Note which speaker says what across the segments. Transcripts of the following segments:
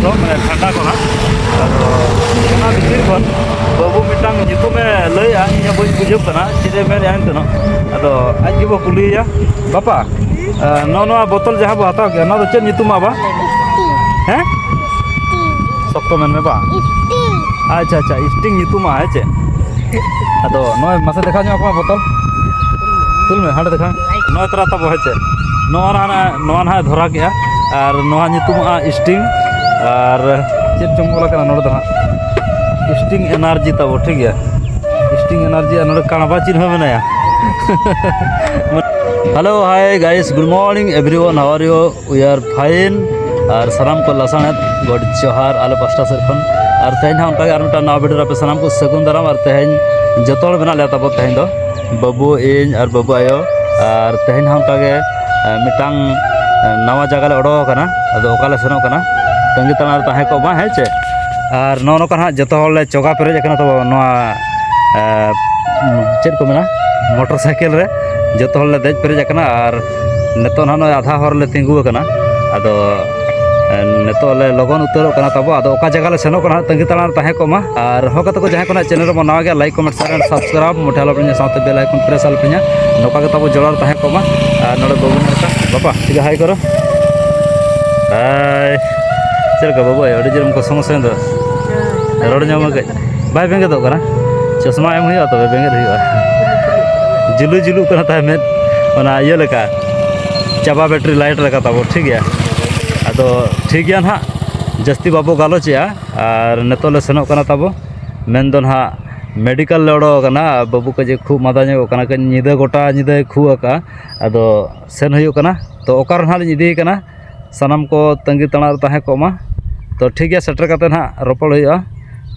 Speaker 1: तो मैं ठंडा को ना भितर खन बाबू मिटांग में लैया इन बी बुझे चीज़े मेन तो अदो आज बो कुलिया बापा नौ बोतल जहाँ बो हता गया ना चेक बा हैं शक्त मेन में बा अच्छा अच्छा स्टिंग है चे अदो नॉय मासे देखा जो बोतल तुल में हाँ देखा नॉय तरह तब है चे नवा ना धरा के और नवा स्टिंग और चेक चंगोला नोड़ स्टिंग एनार्जी तब ठीक है स्टिंग एनार्जी नोड़ काणबा चिन्ह मेनाया hello hi guys good morning everyone how are you we are fine और सामान को लसाण गॉड जोहार आले पास्टा सेट खन और तेहन हाँ उनका और मिटा नवा वीडियो पे सामान को सगुन दाराम और तेहन जो बना लिया तब तेहन दो बाबू इन और बाबू आयो और तेहन हाँ उनका मिटांग नवा जगह उड़ोकना अदो ओकाले सेनोकना तंगी तनार ताहे को बा है चे और नौका हाँ जो चौका पेरेज तो चेक को मेना मोटरसाइकिल रे जो देज पेरेज और नितो ना आधा हर तिंगुना अदो नितो लगन उतरों तब अदो जगह सेनोकना तंगी तनार ताहे को और होगा को जहाँ को चैनल में नवा गया लाइक कमेंट शेयर सब्सक्राइब मोटे आलोपे साथ बेल आइकन प्रेस आलोपे नौका तब जोड़ार ताहे को और नोड़े बाबू बापा ठीक है हाई करो हाय चलका बाबू अड़ी जोर को समस्या रोड नाम कई बै बेंगेद चश्मा एम हो तब बेंगेद जुलू जुलू में इया चाबा बैटरी लाइट लेका तब ठीक है अदो ठीक है ना जस्ती बाबू गालोचा और नितोले सेनोकना तब मेन दो ना मेडिकल ले उड़ोकना बाबू को जे खूब मादा निदा गोटा निदा खूका अदो सेन होना तो ओकार ना इदीकना सानाम को तंगी तणार ताहे को तो ठीक है सेटर करते ना रोपड़ हो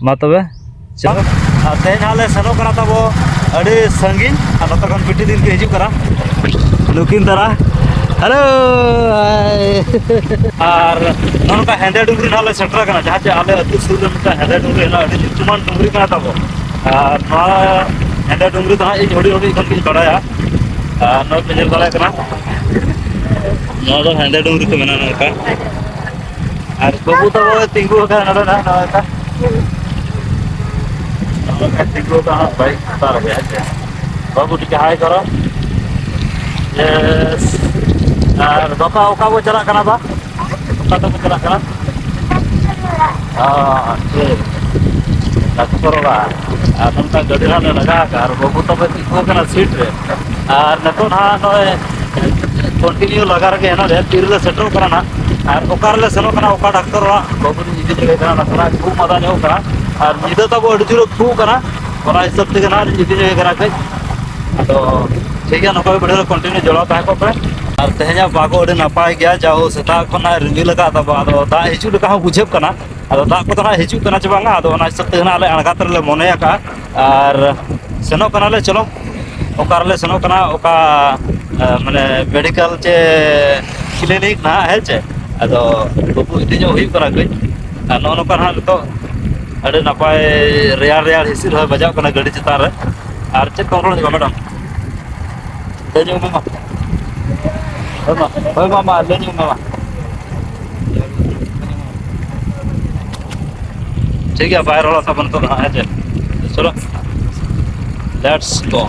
Speaker 1: मा तबे चलो तेज हाँ सेनोकना तब अड़ी संगीन नोते खन पिटी दिन के हिजुकना नुकिन दारा हेलो और नौका हेंदे डुंगरी ना सेटर जहाँ चे आले अतु सुर हेंदे डुंगरी नुतुमान डुंगरी तब और हेंदे डुंगरी तो इन हड़ी हड़ी खन बड़ाया नौ पे नल दाड़ा हेंदे डुंगरी को मेना नौका और बाबू तब तिंगू ना तिंगू हाँ बाइक उतार गया बाबू टी हाई करो और बापा ओका बो चला बा ओका तो चला ठीक करोगा और नौका गाड़ी हाँ लगा और बाबू तब तिंगू सीट रे और नितो ना कंटिन्यू लगा रखे ना तीर सेटर करना और ओकार सेनोकना ओका डाक्टर बाबू इदी जगह खूब मादा होगा और निदा तब अड़ी जोर खूबना हिसाब से इदी जगह कई तो ठीक है नौका वीडियो कंटिन्यू जोड़ा तहे पे और तेहना बागो अड़ी नपाय गया जाओ सेता खन रिंगी लगा तब अदो दा हिजू लेका बुझेना अदो दा को हिजुना चे बांगा अदो हिसाब से आले अणगाते मने और सेनोकना चलो ओकार सेनोकना ओका माने मेडिकल चे क्लिनिक ना है चे अदो बाबू इदी जो हुई कई और नौका हाँ तो अड़ी नपाय रेयार रेयार हिसिर हो बजाव गाड़ी चेतान रे और चेक को रोड मैडम ले मामा ले मामा ठीक है बाहर वाला सब तो हाँ है चलो लेट्स गो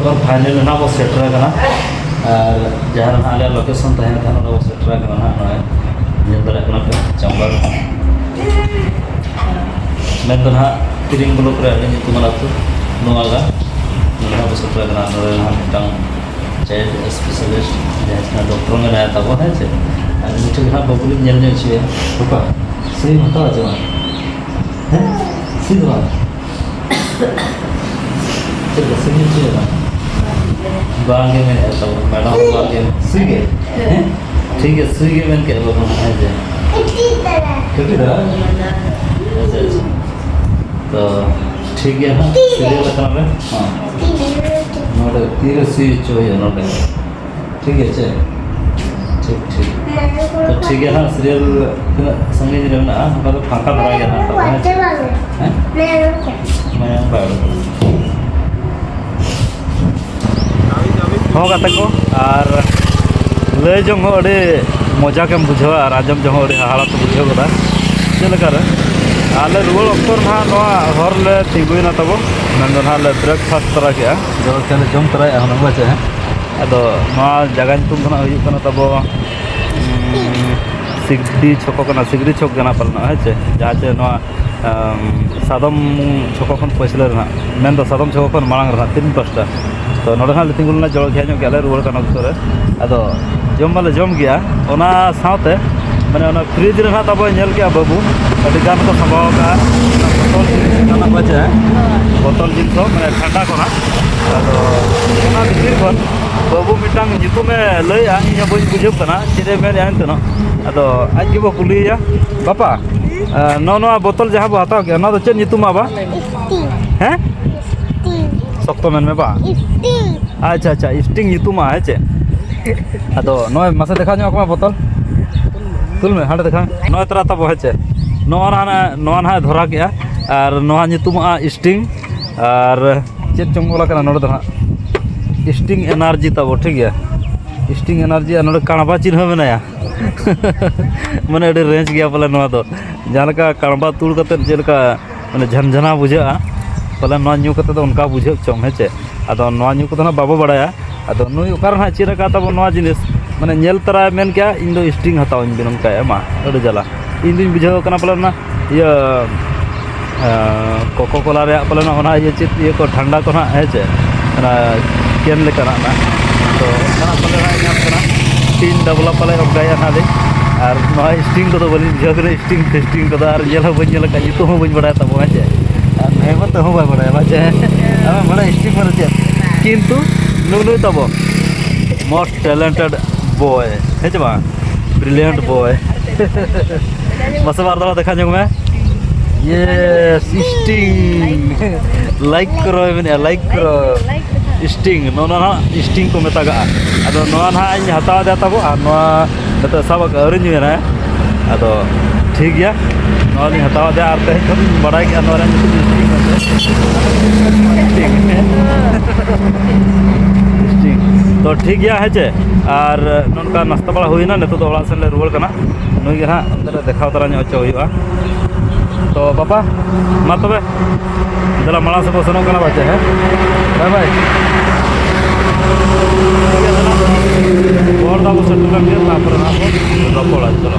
Speaker 1: तो फाइनल ना वो सेटर और जहाँ ना लोकेशन तहन वो सेटर ना पे चंबर मेन तो ना तिरिंग ब्लॉक अतु नवागा वो सेटर चाइल्ड स्पेशलिस्ट जहाँ डॉक्टर में तब है से मिठे हाँ बाबू चे पापा सही हता चे सी चलो सही चाहिए बांगे में तब मैडम बांगे सीगे ठीक है सीगे में के बाबू है जे कितनी तो ठीक है ना सीरियल करना हाँ नोटे तीर सी चाहिए नोटे ठीक है चे ठीक ठीक तो ठीक है ना सीरियल संगीत रे ना हम तो फांका भरा गया ना तो मैं ᱦᱚᱦᱚ ᱠᱟᱛᱮ ᱠᱚ ᱟᱨ ᱞᱟᱹᱭ ᱡᱚᱝ ᱦᱚᱸ ᱟᱹᱰᱤ ᱢᱚᱡᱟ ᱜᱮᱢ ᱵᱩᱡᱷᱟᱹᱣᱟ ᱟᱨ ᱟᱸᱡᱚᱢ ᱡᱚᱝ ᱦᱚᱸ ᱟᱹᱰᱤ ᱦᱟᱦᱟᱲᱟ ᱠᱚ ᱵᱩᱡᱷᱟᱹᱣ ᱜᱚᱫᱟ ᱪᱮᱫ ᱞᱮᱠᱟᱨᱮ ᱟᱞᱮ ᱨᱩᱣᱟᱹᱲ ᱚᱠᱛᱚ ᱱᱟᱦᱟᱜ ᱱᱚᱣᱟ ᱦᱚᱨ ᱞᱮ ᱛᱤᱸᱜᱩᱭᱮᱱᱟ ᱛᱟᱵᱚ ᱢᱮᱱᱫᱚ ᱱᱟᱦᱟᱜ ᱞᱮ ᱵᱨᱮᱠᱯᱷᱟᱥᱴ ᱛᱚᱨᱟ ᱠᱮᱜᱼᱟ ᱡᱚᱞᱠᱷᱤᱭᱟᱹ ᱞᱮ ᱡᱚᱢ ᱛᱚᱨᱟᱭᱮᱜᱼᱟ ᱦᱩᱱᱟᱹᱝ ᱵᱟᱪᱮ ᱟᱫᱚ ᱱᱚᱣᱟ ᱡᱟᱭᱜᱟ ᱧᱩᱛᱩᱢ ᱫᱚ ᱱᱟᱦᱟᱜ ᱦᱩᱭᱩᱜ ᱠᱟᱱᱟ ᱛᱟᱵᱚ सिगड़ी छको कना सिगड़ी छक गना पालना है चे जहाँ चे नवा सादम छको खन पैसले रहा मेन दो सादम छको खन मांग रहा 3-5टा तो नोडे हाल तिंगुलना जड़ गया जो गले रुआड़ कना उतर अदो जम वाले जम गया ओना साथे माने ओना फ्रिज रे ना तब नेल के बाबू अडी गान को संभाव का बोतल जिनिस कना बचे बोतल जिनिस माने ठंडा कोना अदो ओना भितर खन बाबू मिटांग जितु में लैया इन बई बुझब कना चिरे में जान तनो अदो आज के बो कुलिया बापा नो नो बोतल जहां बो हताव के ना तो चेन जितु मा बा हैं सख्तो मेन में बा अच्छा अच्छा स्टिंग जितु मा है चे अदो नो मासे देखा जो को बोतल तुल में हाडे देखा नो तरा तब है चे नो ना धरा के और नो जितु मा स्टिंग और चेन चंगोला कना नोड दना स्टिंग एनार्जी तब ठीक है स्टिंग एनार्जी और नोड काणबा चिन्ह मेनाया माने अड़ी रेंज गया पले नवा दो जहाँ का काणबा तुड़ कते जेलका माने झनझना बुझा पले नवा न्यू कते तो उनका बुझे चम हेचे अदो नवा न्यू कते ना बाबो बड़ाया अदो नुई ओकार ना चिरा का तब नवा जिनिस माने नेल तरा मेन क्या इन दो स्टिंग हताव इन बिनम का मा अड़ी जला इन दिन बुझाव कना पले ना ये कोको कोला रे पले ना ओना ये चित ये को ठंडा को ना हेचे ना केन लेकना ना तो ना पले ना नाम कना 3 डबला पले ओगाया ना दे और ना स्टिंग को तो बलि जगरे स्टिंग को और जेल हो बन का जितो हो बन बड़ा तब है और हेमंत हो बड़ा बाचे हमें बड़ा स्टिंग पर चे किंतु नुनु तब मोस्ट टैलेंटेड बॉय है बा ब्रिलियंट बॉय मसे बार दला देखा जंग में ये स्टिंग लाइक करो मैंने लाइक करो स्टिंग नो ना स्टिंग को मेतागा अदो नो ना इन हताव दे तब और नो नते सब अरिन है अदो ठीक गया नो नि हताव दे और कहीं खन बड़ा के नो रे स्टिंग तो ठीक गया है चे और नोनका नाश्ता बड़ा हुई ना नेतो तो ओड़ा सेन ले रुआड़ कना नुई गे हां अंदर देखाव तरा नो च हुआ तो पापा मा तबे दला माला से बसनो कना बाचे है बाय बाय और दाबो सेटल कर दिया ना पर ना रपोड़ा चलो